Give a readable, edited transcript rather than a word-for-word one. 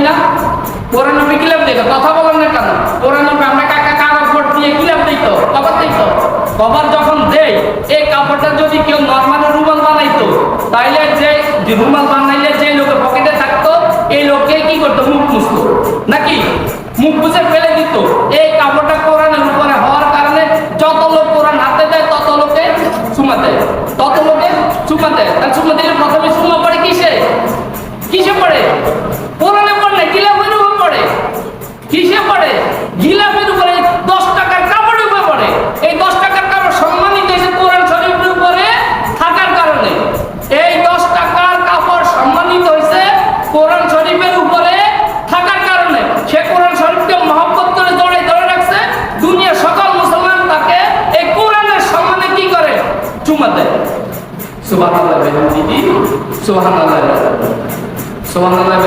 না? কোরআন নবী কিলাপ দিত, কথা বলেন না কেন? কোরআন নবী আমরা কাগজ বোর্ড দিয়ে কিলাপ দিত, কভার দিত। কভার যখন দেই, এই কাপড়টা যদি কেউ নরমালি রুমাল বানাইতো, তাইলে যে রুমাল বানাইলে যে লোকের পকেটে থাকতো, এই লোককে কি করতো? মুখ মুছতো নাকি? মুখ মুছে ফেলে দিত। এই কাপড়টা কোরআনের উপরে হওয়ার কারণে যত লোক কোরআন হাতে দেয় তত লোকে চুমা দেয়, তত লোকে চুমা দেয়। আর চুমা দিলে প্রথমে চুমা পড়ে কিসে? কিসে পড়ে? কোরআনে পড়ে না, গিলাফের উপর পড়ে। কিসে পড়ে? গিলাফের উপরে। 10 টাকার কাপড়ের উপরে পড়ে। এই 10 টাকার কাপড় সম্মানিত হয়েছে কোরআন শরীফের উপরে থাকার কারণে। এই 10 টাকার কাপড় সম্মানিত হয়েছে কোরআন শরীফের উপরে থাকার কারণে। সে কোরআন শরীফকে মহব্বত করে ধরে রাখছে। দুনিয়ার সকল মুসলমান তাকে এই কোরআনের সম্মানে কি করে? চুমা দেয়। সুবহানাল্লাহ, সুবহানাল্লাহ, সুবহানাল্লাহ।